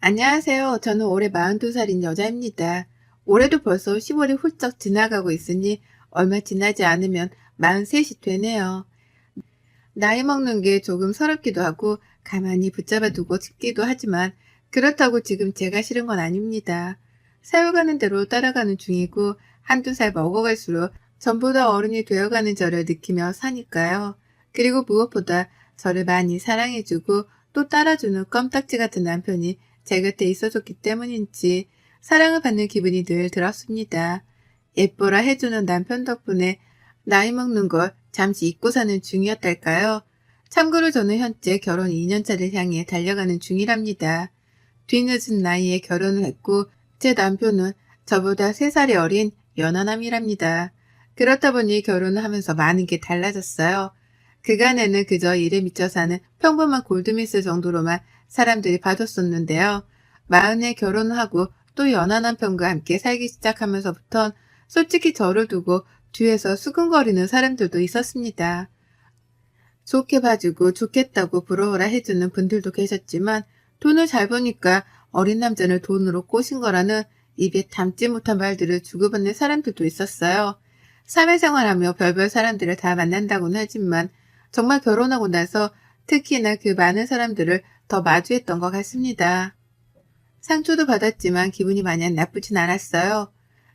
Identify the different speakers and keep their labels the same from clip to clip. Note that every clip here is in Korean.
Speaker 1: 안녕하세요. 저는 올해 42살인 여자입니다. 올해도 벌써 10월이 훌쩍 지나가고 있으니 얼마 지나지 않으면 43이 되네요. 나이 먹는 게 조금 서럽기도 하고 가만히 붙잡아 두고 싶기도 하지만 그렇다고 지금 제가 싫은 건 아닙니다. 세월 가는 대로 따라가는 중이고 한두 살 먹어갈수록 전보다 어른이 되어가는 저를 느끼며 사니까요. 그리고 무엇보다 저를 많이 사랑해주고 또 따라주는 껌딱지 같은 남편이 제 곁에 있어줬기 때문인지 사랑을 받는 기분이 늘 들었습니다. 예뻐라 해주는 남편 덕분에 나이 먹는 걸 잠시 잊고 사는 중이었달까요? 참고로 저는 현재 결혼 2년차를 향해 달려가는 중이랍니다. 뒤늦은 나이에 결혼을 했고 제 남편은 저보다 3살이 어린 연하남이랍니다. 그렇다 보니 결혼을 하면서 많은 게 달라졌어요. 그간에는 그저 일에 미쳐 사는 평범한 골드미스 정도로만 사람들이 봐줬었는데요. 40에 결혼을 하고 또 연하 남편과 함께 살기 시작하면서부턴 솔직히 저를 두고 뒤에서 수근거리는 사람들도 있었습니다. 좋게 봐주고 좋겠다고 부러워라 해주는 분들도 계셨지만 돈을 잘 버니까 어린 남자를 돈으로 꼬신 거라는 입에 담지 못한 말들을 주고받는 사람들도 있었어요. 사회생활하며 별별 사람들을 다 만난다고는 하지만 정말 결혼하고 나서 특히나 그 많은 사람들을 더 마주했던 것 같습니다. 상처도 받았지만 기분이 마냥 나쁘진 않았어요.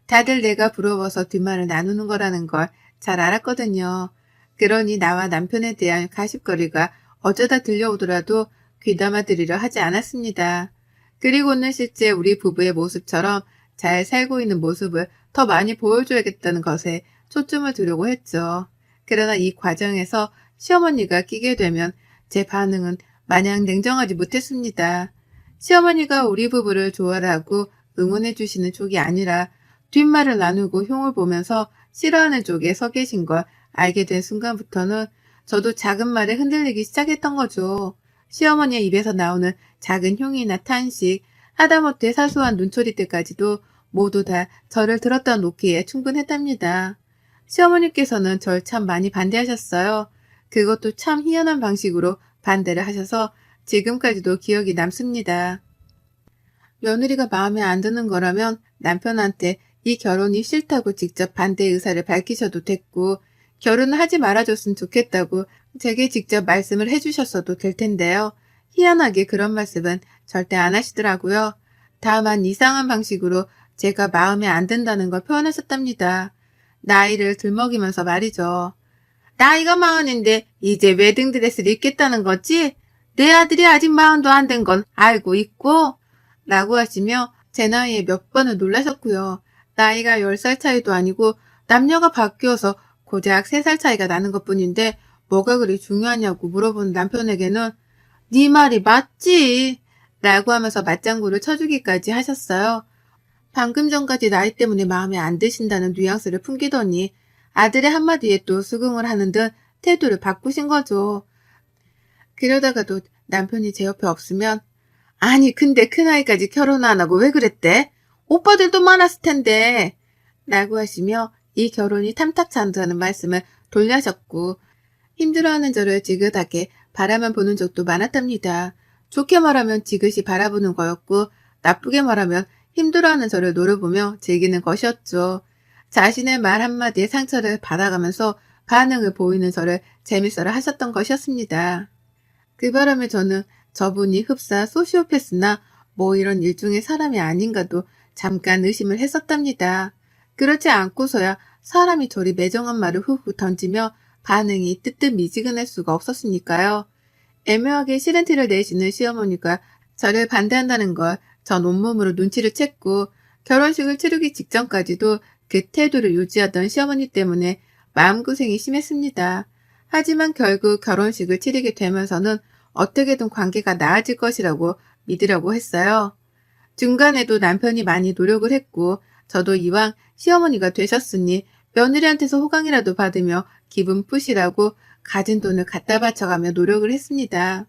Speaker 1: 다들 내가 부러워서 뒷말을 나누는 거라는 걸 잘 알았거든요. 그러니 나와 남편에 대한 가십거리가 어쩌다 들려오더라도 귀담아 들으려 하지 않았습니다. 그리고는 실제 우리 부부의 모습처럼 잘 살고 있는 모습을 더 많이 보여줘야겠다는 것에 초점을 두려고 했죠. 그러나 이 과정에서 시어머니가 끼게 되면 제 반응은 마냥 냉정하지 못했습니다. 시어머니가 우리 부부를 좋아하고 응원해 주시는 쪽이 아니라 뒷말을 나누고 흉을 보면서 싫어하는 쪽에 서 계신 걸 알게 된 순간부터는 저도 작은 말에 흔들리기 시작했던 거죠. 시어머니의 입에서 나오는 작은 흉이나 탄식, 하다못해 사소한 눈초리때까지도 모두 다 저를 들었다 놓기에 충분했답니다. 시어머니께서는 절 참 많이 반대하셨어요. 그것도 참 희한한 방식으로 반대를 하셔서 지금까지도 기억이 남습니다. 며느리가 마음에 안 드는 거라면 남편한테 이 결혼이 싫다고 직접 반대 의사를 밝히셔도 됐고 결혼을 하지 말아줬으면 좋겠다고 제게 직접 말씀을 해주셨어도 될 텐데요. 희한하게 그런 말씀은 절대 안 하시더라고요. 다만 이상한 방식으로 제가 마음에 안 든다는 걸 표현하셨답니다. 나이를 들먹이면서 말이죠. 나이가 40인데 이제 웨딩드레스를 입겠다는 거지? 내 아들이 아직 40도 안 된 건 알고 있고? 라고 하시며 제 나이에 몇 번을 놀라셨고요. 나이가 10살 차이도 아니고 남녀가 바뀌어서 고작 3살 차이가 나는 것뿐인데 뭐가 그리 중요하냐고 물어본 남편에게는 네 말이 맞지? 라고 하면서 맞장구를 쳐주기까지 하셨어요. 방금 전까지 나이 때문에 마음에 안 드신다는 뉘앙스를 풍기더니 아들의 한마디에 또 수긍을 하는 듯 태도를 바꾸신 거죠. 그러다가도 남편이 제 옆에 없으면 아니 근데 큰아이까지 결혼 안 하고 왜 그랬대? 오빠들도 많았을 텐데 라고 하시며 이 결혼이 탐탁치 않다는 말씀을 돌려하셨고 힘들어하는 저를 지긋하게 바라만 보는 적도 많았답니다. 좋게 말하면 지그시 바라보는 거였고 나쁘게 말하면 힘들어하는 저를 노려보며 즐기는 것이었죠. 자신의 말 한마디에 상처를 받아가면서 반응을 보이는 저를 재밌어라 하셨던 것이었습니다. 그 바람에 저는 저분이 흡사 소시오패스나 뭐 이런 일종의 사람이 아닌가도 잠깐 의심을 했었답니다. 그렇지 않고서야 사람이 저리 매정한 말을 훅훅 던지며 반응이 뜨뜻미지근할 수가 없었으니까요. 애매하게 싫은 티를 내시는 시어머니가 저를 반대한다는 걸 전 온몸으로 눈치를 챘고 결혼식을 치르기 직전까지도 그 태도를 유지하던 시어머니 때문에 마음고생이 심했습니다. 하지만 결국 결혼식을 치르게 되면서는 어떻게든 관계가 나아질 것이라고 믿으려고 했어요. 중간에도 남편이 많이 노력을 했고 저도 이왕 시어머니가 되셨으니 며느리한테서 호강이라도 받으며 기분 푸시라고 가진 돈을 갖다 바쳐가며 노력을 했습니다.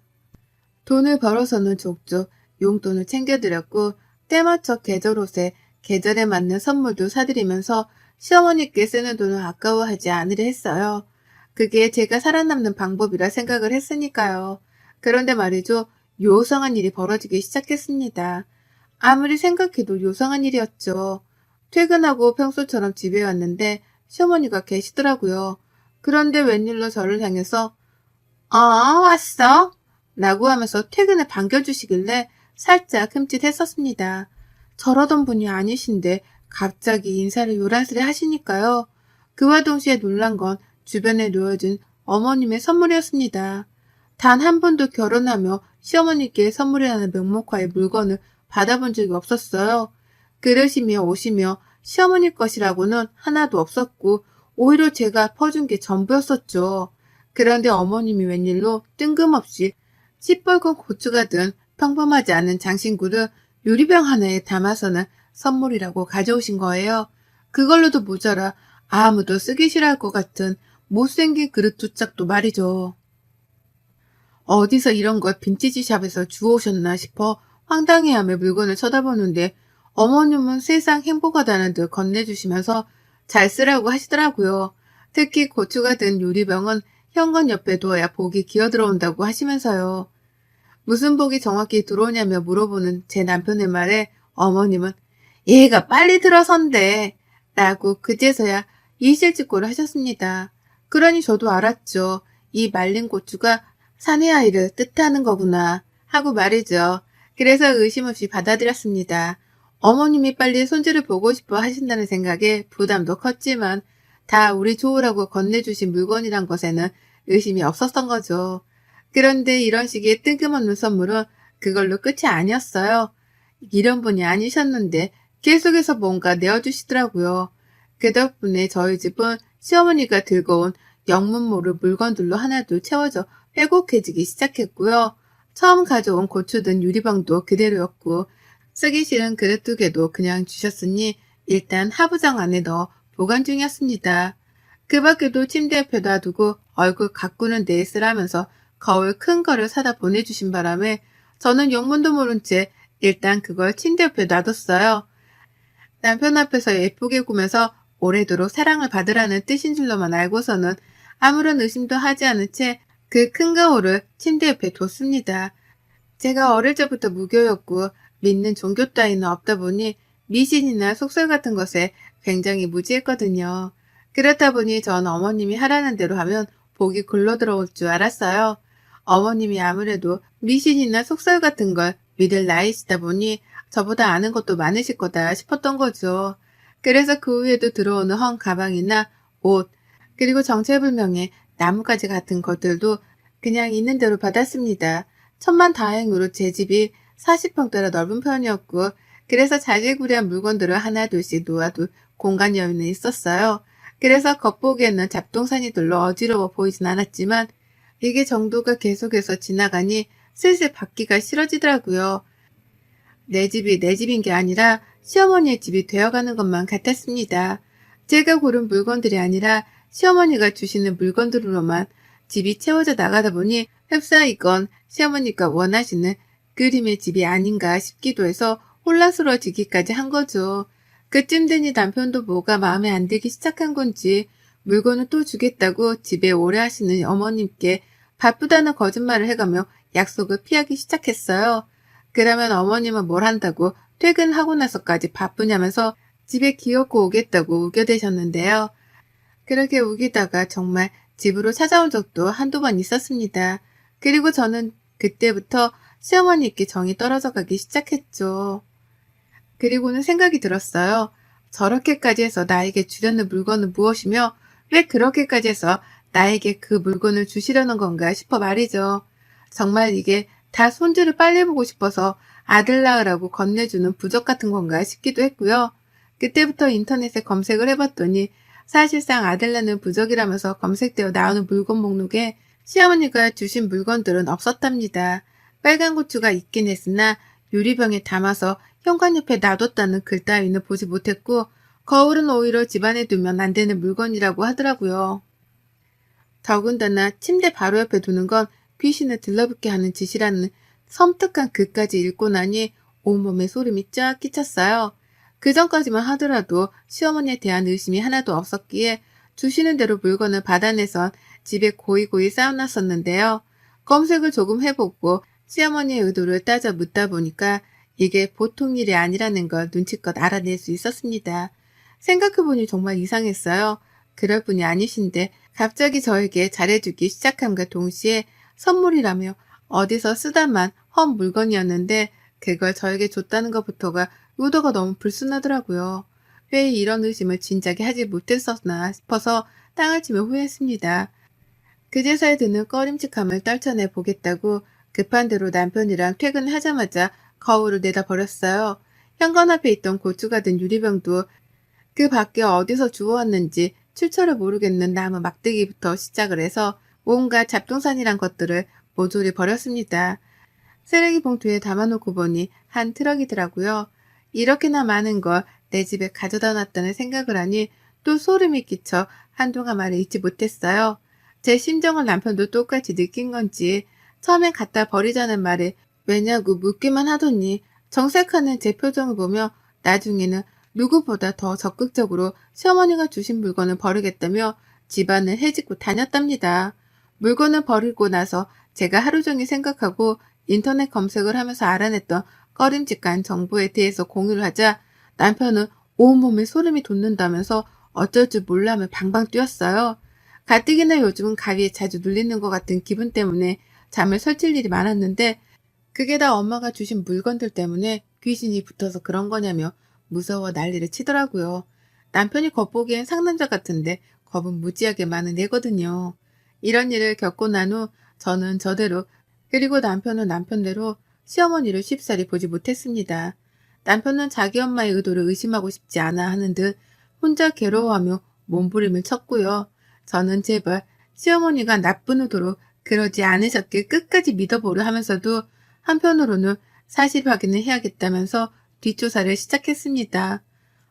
Speaker 1: 돈을 벌어서는 족족 용돈을 챙겨드렸고 때맞춰 계절 옷에 계절에 맞는 선물도 사드리면서 시어머니께 쓰는 돈을 아까워하지 않으려 했어요. 그게 제가 살아남는 방법이라 생각을 했으니까요. 그런데 말이죠. 요상한 일이 벌어지기 시작했습니다. 아무리 생각해도 요상한 일이었죠. 퇴근하고 평소처럼 집에 왔는데 시어머니가 계시더라고요. 그런데 웬일로 저를 향해서 왔어? 라고 하면서 퇴근을 반겨주시길래 살짝 흠칫했었습니다. 저러던 분이 아니신데 갑자기 인사를 요란스레 하시니까요. 그와 동시에 놀란 건 주변에 놓여진 어머님의 선물이었습니다. 단 한 번도 결혼하며 시어머니께 선물이라는 명목하에 물건을 받아본 적이 없었어요. 그릇이며 옷이며 시어머니 것이라고는 하나도 없었고 오히려 제가 퍼준 게 전부였었죠. 그런데 어머님이 웬일로 뜬금없이 시뻘건 고추가 든 평범하지 않은 장신구를 유리병 하나에 담아서는 선물이라고 가져오신 거예요. 그걸로도 모자라 아무도 쓰기 싫어할 것 같은 못생긴 그릇 두 짝도 말이죠. 어디서 이런 걸 빈티지 샵에서 주워오셨나 싶어 황당해하며 물건을 쳐다보는데 어머님은 세상 행복하다는 듯 건네주시면서 잘 쓰라고 하시더라고요. 특히 고추가 든 유리병은 현관 옆에 두어야 복이 기어들어온다고 하시면서요. 무슨 복이 정확히 들어오냐며 물어보는 제 남편의 말에 어머님은 얘가 빨리 들어선대 라고 그제서야 이실직고를 하셨습니다. 그러니 저도 알았죠. 이 말린 고추가 사내 아이를 뜻하는 거구나 하고 말이죠. 그래서 의심 없이 받아들였습니다. 어머님이 빨리 손주를 보고 싶어 하신다는 생각에 부담도 컸지만 다 우리 좋으라고 건네주신 물건이란 것에는 의심이 없었던 거죠. 그런데 이런 식의 뜬금없는 선물은 그걸로 끝이 아니었어요. 이런 분이 아니셨는데 계속해서 뭔가 내어주시더라고요. 그 덕분에 저희 집은 시어머니가 들고 온 영문 모를 물건들로 하나둘 채워져 빼곡해지기 시작했고요. 처음 가져온 고추 든 유리병도 그대로였고 쓰기 싫은 그릇 두 개도 그냥 주셨으니 일단 하부장 안에 넣어 보관 중이었습니다. 그 밖에도 침대 옆에 놔두고 얼굴 가꾸는 데에 쓰라면서 거울 큰 거를 사다 보내주신 바람에 저는 영문도 모른 채 일단 그걸 침대 옆에 놔뒀어요. 남편 앞에서 예쁘게 구면서 오래도록 사랑을 받으라는 뜻인 줄로만 알고서는 아무런 의심도 하지 않은 채 그 큰 거울을 침대 옆에 뒀습니다. 제가 어릴 적부터 무교였고 믿는 종교 따위는 없다 보니 미신이나 속설 같은 것에 굉장히 무지했거든요. 그렇다 보니 전 어머님이 하라는 대로 하면 복이 굴러 들어올 줄 알았어요. 어머님이 아무래도 미신이나 속설 같은 걸 믿을 나이시다 보니 저보다 아는 것도 많으실 거다 싶었던 거죠. 그래서 그 후에도 들어오는 헝 가방이나 옷, 그리고 정체불명의 나뭇가지 같은 것들도 그냥 있는 대로 받았습니다. 천만다행으로 제 집이 40평대라 넓은 편이었고 그래서 자질구레한 물건들을 하나둘씩 놓아둘 공간 여유는 있었어요. 그래서 겉보기에는 잡동사니들로 어지러워 보이진 않았지만 이게 정도가 계속해서 지나가니 슬슬 받기가 싫어지더라고요. 내 집이 내 집인 게 아니라 시어머니의 집이 되어가는 것만 같았습니다. 제가 고른 물건들이 아니라 시어머니가 주시는 물건들로만 집이 채워져 나가다 보니 흡사 이건 시어머니가 원하시는 그림의 집이 아닌가 싶기도 해서 혼란스러워지기까지 한 거죠. 그쯤 되니 남편도 뭐가 마음에 안 들기 시작한 건지 물건을 또 주겠다고 집에 오래 하시는 어머님께 바쁘다는 거짓말을 해가며 약속을 피하기 시작했어요. 그러면 어머님은 뭘 한다고 퇴근하고 나서까지 바쁘냐면서 집에 기어코 오겠다고 우겨대셨는데요. 그렇게 우기다가 정말 집으로 찾아온 적도 한두 번 있었습니다. 그리고 저는 그때부터 시어머니께 정이 떨어져 가기 시작했죠. 그리고는 생각이 들었어요. 저렇게까지 해서 나에게 주려는 물건은 무엇이며 왜 그렇게까지 해서 나에게 그 물건을 주시려는 건가 싶어 말이죠. 정말 이게 다 손주를 빨리 보고 싶어서 아들 낳으라고 건네주는 부적 같은 건가 싶기도 했고요. 그때부터 인터넷에 검색을 해봤더니 사실상 아들 낳는 부적이라면서 검색되어 나오는 물건 목록에 시어머니가 주신 물건들은 없었답니다. 빨간 고추가 있긴 했으나 유리병에 담아서 현관 옆에 놔뒀다는 글 따위는 보지 못했고 거울은 오히려 집안에 두면 안 되는 물건이라고 하더라고요. 더군다나 침대 바로 옆에 두는 건 귀신을 들러붙게 하는 짓이라는 섬뜩한 글까지 읽고 나니 온몸에 소름이 쫙 끼쳤어요. 그전까지만 하더라도 시어머니에 대한 의심이 하나도 없었기에 주시는 대로 물건을 받아내선 집에 고이고이 쌓아놨었는데요. 검색을 조금 해보고 시어머니의 의도를 따져 묻다 보니까 이게 보통 일이 아니라는 걸 눈치껏 알아낼 수 있었습니다. 생각해보니 정말 이상했어요. 그럴 분이 아니신데 갑자기 저에게 잘해주기 시작함과 동시에 선물이라며 어디서 쓰다만 헌 물건이었는데 그걸 저에게 줬다는 것부터가 의도가 너무 불순하더라고요. 왜 이런 의심을 진작에 하지 못했었나 싶어서 땅을 치며 후회했습니다. 그제서야 드는 꺼림칙함을 떨쳐내 보겠다고 급한 대로 남편이랑 퇴근하자마자 거울을 내다 버렸어요. 현관 앞에 있던 고추가 든 유리병도 그 밖에 어디서 주워왔는지 출처를 모르겠는 나무 막대기부터 시작을 해서 온갖 잡동산이란 것들을 모조리 버렸습니다. 쓰레기 봉투에 담아놓고 보니 한 트럭이더라고요. 이렇게나 많은 걸 내 집에 가져다 놨다는 생각을 하니 또 소름이 끼쳐 한동안 말을 잊지 못했어요. 제 심정을 남편도 똑같이 느낀 건지 처음엔 갖다 버리자는 말에 왜냐고 묻기만 하더니 정색하는 제 표정을 보며 나중에는 누구보다 더 적극적으로 시어머니가 주신 물건을 버리겠다며 집안을 헤집고 다녔답니다. 물건을 버리고 나서 제가 하루 종일 생각하고 인터넷 검색을 하면서 알아냈던 꺼림칙한 정보에 대해서 공유를 하자 남편은 온몸에 소름이 돋는다면서 어쩔 줄 몰라하며 방방 뛰었어요. 가뜩이나 요즘은 가위에 자주 눌리는 것 같은 기분 때문에 잠을 설칠 일이 많았는데 그게 다 엄마가 주신 물건들 때문에 귀신이 붙어서 그런 거냐며 무서워 난리를 치더라고요. 남편이 겉보기엔 상남자 같은데 겁은 무지하게 많은 애거든요. 이런 일을 겪고 난 후 저는 저대로 그리고 남편은 남편대로 시어머니를 쉽사리 보지 못했습니다. 남편은 자기 엄마의 의도를 의심하고 싶지 않아 하는 듯 혼자 괴로워하며 몸부림을 쳤고요. 저는 제발 시어머니가 나쁜 의도로 그러지 않으셨길 끝까지 믿어보려 하면서도 한편으로는 사실 확인을 해야겠다면서 뒷조사를 시작했습니다.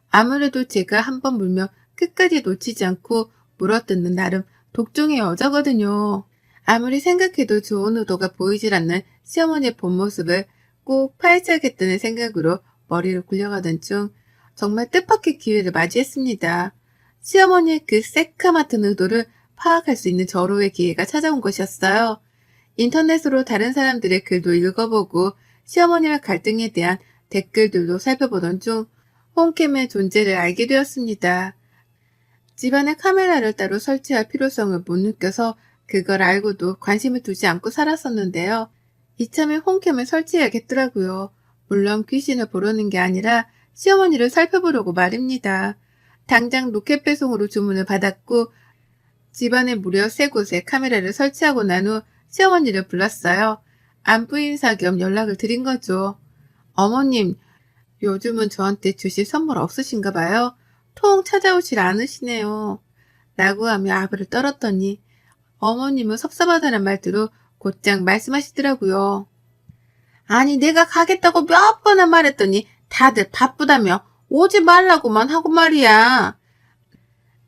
Speaker 1: 아무래도 제가 한번 물면 끝까지 놓치지 않고 물어뜯는 나름 독종의 여자거든요. 아무리 생각해도 좋은 의도가 보이질 않는 시어머니의 본 모습을 꼭 파헤쳐야겠다는 생각으로 머리를 굴려가던 중 정말 뜻밖의 기회를 맞이했습니다. 시어머니의 그 새카맣던 의도를 파악할 수 있는 절호의 기회가 찾아온 것이었어요. 인터넷으로 다른 사람들의 글도 읽어보고 시어머니와 갈등에 대한 댓글들도 살펴보던 중 홈캠의 존재를 알게 되었습니다. 집안에 카메라를 따로 설치할 필요성을 못 느껴서 그걸 알고도 관심을 두지 않고 살았었는데요. 이참에 홈캠을 설치해야겠더라고요. 물론 귀신을 보려는 게 아니라 시어머니를 살펴보려고 말입니다. 당장 로켓 배송으로 주문을 받았고 집안에 무려 3곳에 카메라를 설치하고 난 후 시어머니를 불렀어요. 안부 인사 겸 연락을 드린 거죠. 어머님, 요즘은 저한테 주실 선물 없으신가 봐요. 통 찾아오질 않으시네요. 라고 하며 아부를 떨었더니 어머님은 섭섭하다는 말투로 곧장 말씀하시더라고요. 아니 내가 가겠다고 몇 번을 말했더니 다들 바쁘다며 오지 말라고만 하고 말이야.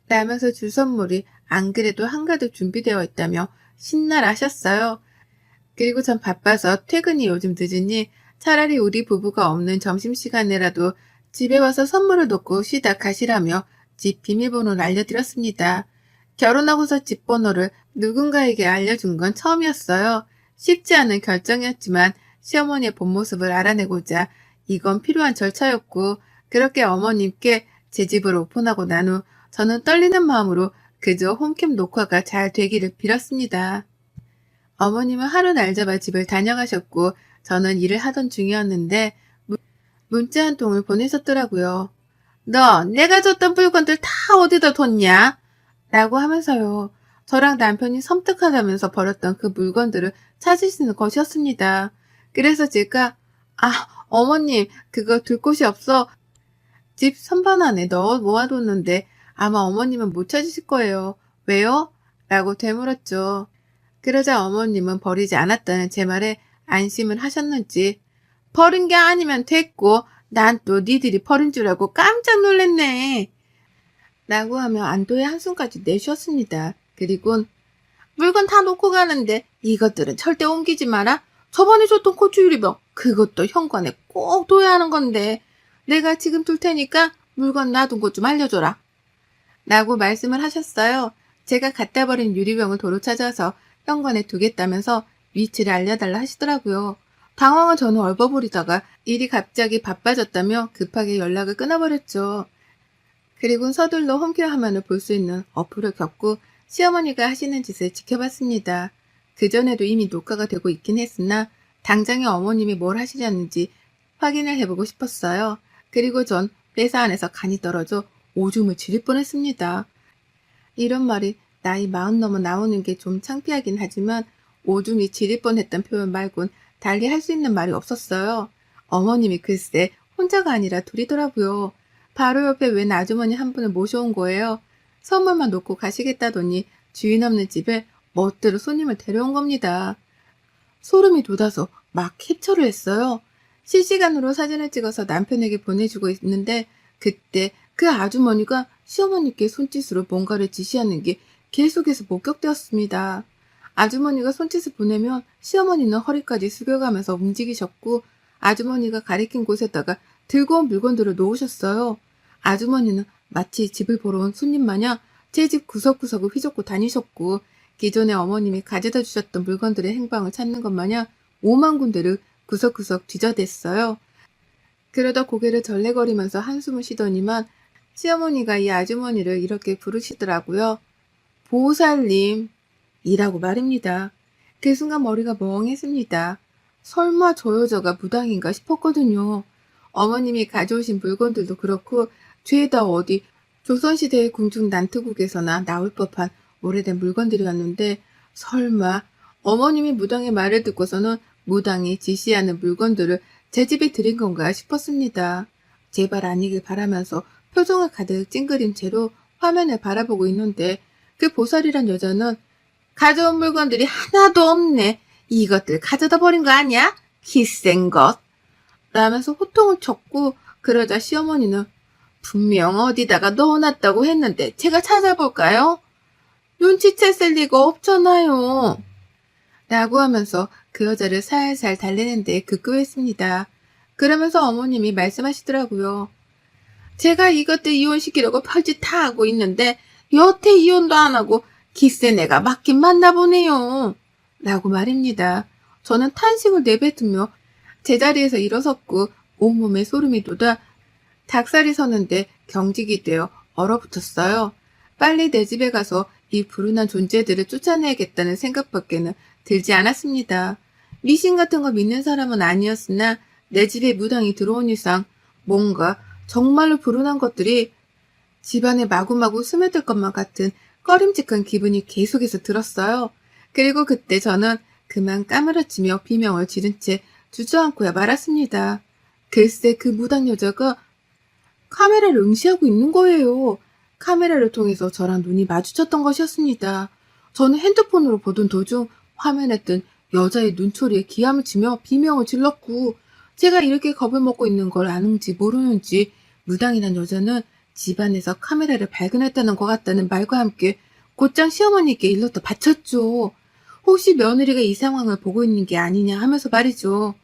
Speaker 1: 라면서 줄 선물이 안 그래도 한가득 준비되어 있다며 신나라하셨어요. 그리고 전 바빠서 퇴근이 요즘 늦으니 차라리 우리 부부가 없는 점심시간에라도 집에 와서 선물을 놓고 쉬다 가시라며 집 비밀번호를 알려드렸습니다. 결혼하고서 집 번호를 누군가에게 알려준 건 처음이었어요. 쉽지 않은 결정이었지만 시어머니의 본 모습을 알아내고자 이건 필요한 절차였고 그렇게 어머님께 제 집을 오픈하고 난 후 저는 떨리는 마음으로 그저 홈캠 녹화가 잘 되기를 빌었습니다. 어머님은 하루 날 잡아 집을 다녀가셨고 저는 일을 하던 중이었는데 문자 한 통을 보내셨더라고요. 너 내가 줬던 물건들 다 어디다 뒀냐? 라고 하면서요. 저랑 남편이 섬뜩하다면서 버렸던 그 물건들을 찾으시는 것이었습니다. 그래서 제가 어머님 그거 둘 곳이 없어 집 선반 안에 넣어 모아뒀는데 아마 어머님은 못 찾으실 거예요. 왜요? 라고 되물었죠. 그러자 어머님은 버리지 않았다는 제 말에 안심을 하셨는지 버린 게 아니면 됐고 난 또 니들이 버린 줄 알고 깜짝 놀랐네. 라고 하며 안도의 한숨까지 내쉬었습니다. 그리곤 물건 다 놓고 가는데 이것들은 절대 옮기지 마라. 저번에 줬던 고추 유리병 그것도 현관에 꼭 둬야 하는 건데 내가 지금 둘 테니까 물건 놔둔 곳 좀 알려줘라. 라고 말씀을 하셨어요. 제가 갖다 버린 유리병을 도로 찾아서 현관에 두겠다면서 위치를 알려달라 하시더라고요. 당황한 저는 얼버무리다가 일이 갑자기 바빠졌다며 급하게 연락을 끊어버렸죠. 그리고 서둘러 홈케어 화면을 볼 수 있는 어플을 켰고 시어머니가 하시는 짓을 지켜봤습니다. 그전에도 이미 녹화가 되고 있긴 했으나 당장에 어머님이 뭘 하시려는지 확인을 해보고 싶었어요. 그리고 전 회사 안에서 간이 떨어져 오줌을 지릴 뻔했습니다. 이런 말이 나이 40 넘어 나오는 게 좀 창피하긴 하지만 오줌이 지릴 뻔했단 표현 말곤 달리 할 수 있는 말이 없었어요. 어머님이 글쎄 혼자가 아니라 둘이더라고요. 바로 옆에 웬 아주머니 한 분을 모셔온 거예요. 선물만 놓고 가시겠다더니 주인 없는 집에 멋대로 손님을 데려온 겁니다. 소름이 돋아서 막 캡처를 했어요. 실시간으로 사진을 찍어서 남편에게 보내주고 있는데 그때 그 아주머니가 시어머니께 손짓으로 뭔가를 지시하는 게 계속해서 목격되었습니다. 아주머니가 손짓을 보내면 시어머니는 허리까지 숙여가면서 움직이셨고 아주머니가 가리킨 곳에다가 들고 온 물건들을 놓으셨어요. 아주머니는 마치 집을 보러 온 손님 마냥 제 집 구석구석을 휘젓고 다니셨고 기존에 어머님이 가져다 주셨던 물건들의 행방을 찾는 것 마냥 5만 군데를 구석구석 뒤져댔어요. 그러다 고개를 절레거리면서 한숨을 쉬더니만 시어머니가 이 아주머니를 이렇게 부르시더라고요. 보살님 이라고 말입니다. 그 순간 머리가 멍했습니다. 설마 저 여자가 무당인가 싶었거든요. 어머님이 가져오신 물건들도 그렇고 죄다 어디 조선시대의 궁중 난투국에서나 나올 법한 오래된 물건들이었는데 설마 어머님이 무당의 말을 듣고서는 무당이 지시하는 물건들을 제 집에 들인 건가 싶었습니다. 제발 아니길 바라면서 표정을 가득 찡그린 채로 화면을 바라보고 있는데 그 보살이란 여자는 가져온 물건들이 하나도 없네. 이것들 가져다 버린 거 아니야? 기센 것. 라면서 호통을 쳤고 그러자 시어머니는 분명 어디다가 넣어놨다고 했는데 제가 찾아볼까요? 눈치챘을 리가 없잖아요. 라고 하면서 그 여자를 살살 달래는 데 급급했습니다. 그러면서 어머님이 말씀하시더라고요. 제가 이것들 이혼시키려고 별짓 다 하고 있는데 여태 이혼도 안 하고 기센 애가 맞긴 맞나 보네요. 라고 말입니다. 저는 탄식을 내뱉으며 제자리에서 일어섰고 온몸에 소름이 돋아 닭살이 서는데 경직이 되어 얼어붙었어요. 빨리 내 집에 가서 이 불운한 존재들을 쫓아내야겠다는 생각밖에는 들지 않았습니다. 미신 같은 거 믿는 사람은 아니었으나 내 집에 무당이 들어온 이상 뭔가 정말로 불운한 것들이 집안에 마구마구 스며들 것만 같은 꺼림칙한 기분이 계속해서 들었어요. 그리고 그때 저는 그만 까무러치며 비명을 지른 채 주저앉고야 말았습니다. 글쎄 그 무당 여자가 카메라를 응시하고 있는 거예요. 카메라를 통해서 저랑 눈이 마주쳤던 것이었습니다. 저는 핸드폰으로 보던 도중 화면에 뜬 여자의 눈초리에 기함을 치며 비명을 질렀고 제가 이렇게 겁을 먹고 있는 걸 아는지 모르는지 무당이란 여자는 집안에서 카메라를 발견했다는 것 같다는 말과 함께 곧장 시어머니께 일렀다 바쳤죠. 혹시 며느리가 이 상황을 보고 있는 게 아니냐 하면서 말이죠.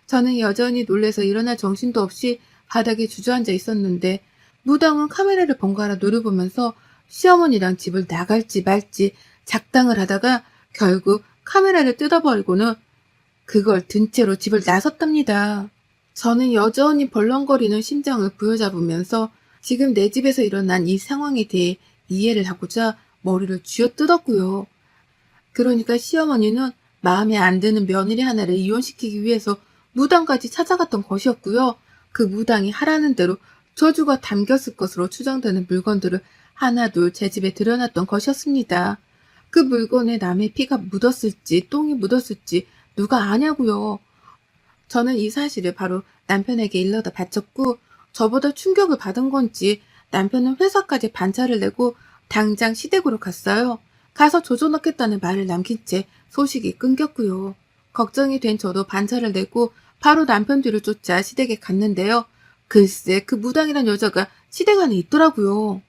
Speaker 1: 저는 여전히 놀라서 일어날 정신도 없이 바닥에 주저앉아 있었는데 무당은 카메라를 번갈아 노려보면서 시어머니랑 집을 나갈지 말지 작당을 하다가 결국 카메라를 뜯어버리고는 그걸 든 채로 집을 나섰답니다. 저는 여전히 벌렁거리는 심장을 부여잡으면서 지금 내 집에서 일어난 이 상황에 대해 이해를 하고자 머리를 쥐어뜯었고요. 그러니까 시어머니는 마음에 안 드는 며느리 하나를 이혼시키기 위해서 무당까지 찾아갔던 것이었고요. 그 무당이 하라는 대로 저주가 담겼을 것으로 추정되는 물건들을 하나둘 제 집에 들여놨던 것이었습니다. 그 물건에 남의 피가 묻었을지 똥이 묻었을지 누가 아냐고요. 저는 이 사실을 바로 남편에게 일러다 바쳤고 저보다 충격을 받은 건지 남편은 회사까지 반차를 내고 당장 시댁으로 갔어요. 가서 조져 넣겠다는 말을 남긴 채 소식이 끊겼고요. 걱정이 된 저도 반차를 내고 바로 남편 뒤를 쫓아 시댁에 갔는데요. 글쎄 그 무당이란 여자가 시댁 안에 있더라고요.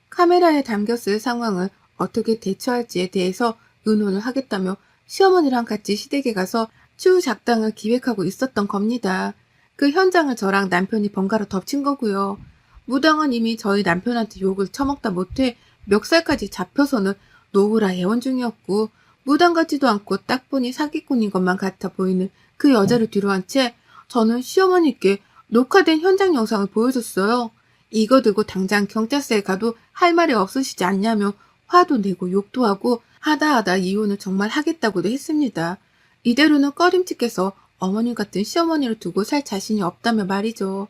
Speaker 1: 카메라에 담겼을 상황을 어떻게 대처할지에 대해서 의논을 하겠다며 시어머니랑 같이 시댁에 가서 추후 작당을 기획하고 있었던 겁니다. 그 현장을 저랑 남편이 번갈아 덮친 거고요. 무당은 이미 저희 남편한테 욕을 처먹다 못해 멱살까지 잡혀서는 노후라 애원 중이었고 무당 같지도 않고 딱 보니 사기꾼인 것만 같아 보이는 그 여자를 뒤로 한 채 저는 시어머니께 녹화된 현장 영상을 보여줬어요. 이거 들고 당장 경찰서에 가도 할 말이 없으시지 않냐며 화도 내고 욕도 하고 하다 이혼을 정말 하겠다고도 했습니다. 이대로는 꺼림칙해서 어머님 같은 시어머니를 두고 살 자신이 없다며 말이죠.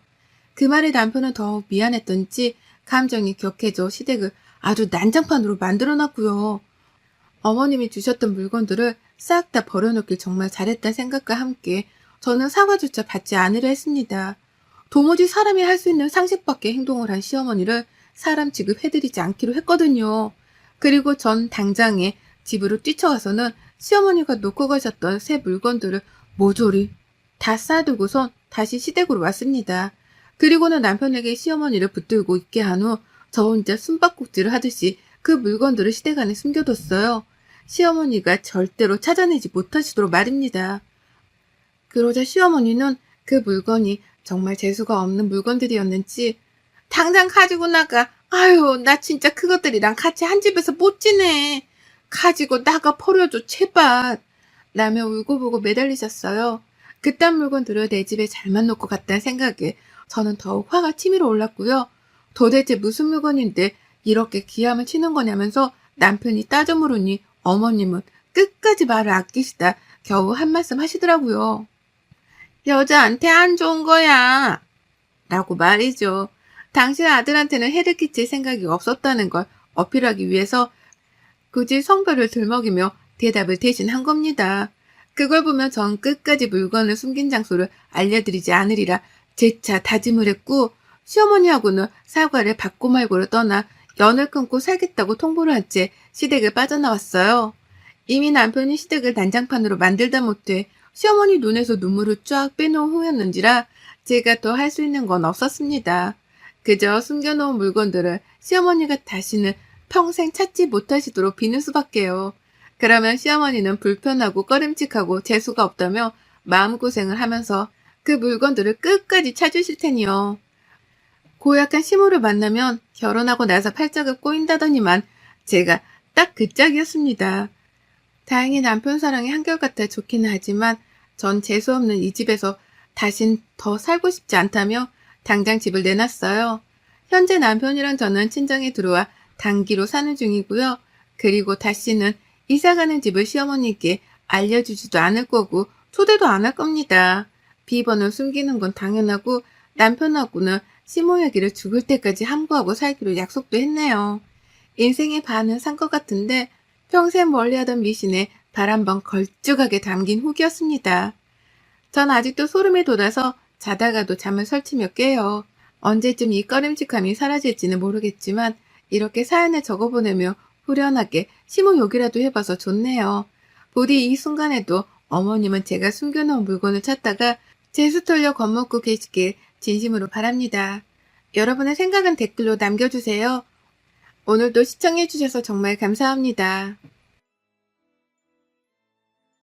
Speaker 1: 그 말에 남편은 더욱 미안했던지 감정이 격해져 시댁을 아주 난장판으로 만들어놨고요. 어머님이 주셨던 물건들을 싹 다 버려놓길 정말 잘했다는 생각과 함께 저는 사과조차 받지 않으려 했습니다. 도무지 사람이 할 수 있는 상식밖의 행동을 한 시어머니를 사람 취급해드리지 않기로 했거든요. 그리고 전 당장에 집으로 뛰쳐가서는 시어머니가 놓고 가셨던 새 물건들을 모조리 다 싸두고선 다시 시댁으로 왔습니다. 그리고는 남편에게 시어머니를 붙들고 있게 한 후 저 혼자 숨바꼭질을 하듯이 그 물건들을 시댁 안에 숨겨뒀어요. 시어머니가 절대로 찾아내지 못하시도록 말입니다. 그러자 시어머니는 그 물건이 정말 재수가 없는 물건들이었는지 당장 가지고 나가. 아유, 나 진짜 그것들이랑 같이 한 집에서 못 지내. 가지고 나가 버려줘 제발. 라며 울고보고 매달리셨어요. 그딴 물건들을 내 집에 잘만 놓고 갔다는 생각에 저는 더욱 화가 치밀어 올랐고요. 도대체 무슨 물건인데 이렇게 기함을 치는 거냐면서 남편이 따져 물으니 어머님은 끝까지 말을 아끼시다 겨우 한 말씀 하시더라고요. 여자한테 안 좋은 거야. 라고 말이죠. 당신 아들한테는 해를 끼칠 생각이 없었다는 걸 어필하기 위해서 굳이 성별을 들먹이며 대답을 대신 한 겁니다. 그걸 보면 전 끝까지 물건을 숨긴 장소를 알려드리지 않으리라 재차 다짐을 했고 시어머니하고는 사과를 받고 말고를 떠나 연을 끊고 살겠다고 통보를 한 채 시댁을 빠져나왔어요. 이미 남편이 시댁을 난장판으로 만들다 못해 시어머니 눈에서 눈물을 쫙 빼놓은 후였는지라 제가 더 할 수 있는 건 없었습니다. 그저 숨겨놓은 물건들을 시어머니가 다시는 평생 찾지 못하시도록 비는 수밖에요. 그러면 시어머니는 불편하고 꺼림칙하고 재수가 없다며 마음고생을 하면서 그 물건들을 끝까지 찾으실 테니요. 고약한 시모를 만나면 결혼하고 나서 팔짝을 꼬인다더니만 제가 딱 그 짝이었습니다. 다행히 남편 사랑이 한결같아 좋기는 하지만 전 재수없는 이 집에서 다신 더 살고 싶지 않다며 당장 집을 내놨어요. 현재 남편이랑 저는 친정에 들어와 단기로 사는 중이고요. 그리고 다시는 이사가는 집을 시어머니께 알려주지도 않을 거고 초대도 안 할 겁니다. 비번을 숨기는 건 당연하고 남편하고는 시모 얘기를 죽을 때까지 함구하고 살기로 약속도 했네요. 인생의 반은 산 것 같은데 평생 멀리하던 미신에 발 한 번 걸쭉하게 담긴 후기였습니다. 전 아직도 소름이 돋아서 자다가도 잠을 설치며 깨요. 언제쯤 이 꺼림칙함이 사라질지는 모르겠지만 이렇게 사연을 적어보내며 후련하게 시모 욕이라도 해봐서 좋네요. 부디 이 순간에도 어머님은 제가 숨겨놓은 물건을 찾다가 재수 털려 겁먹고 계시길 진심으로 바랍니다. 여러분의 생각은 댓글로 남겨주세요. 오늘도 시청해주셔서 정말 감사합니다.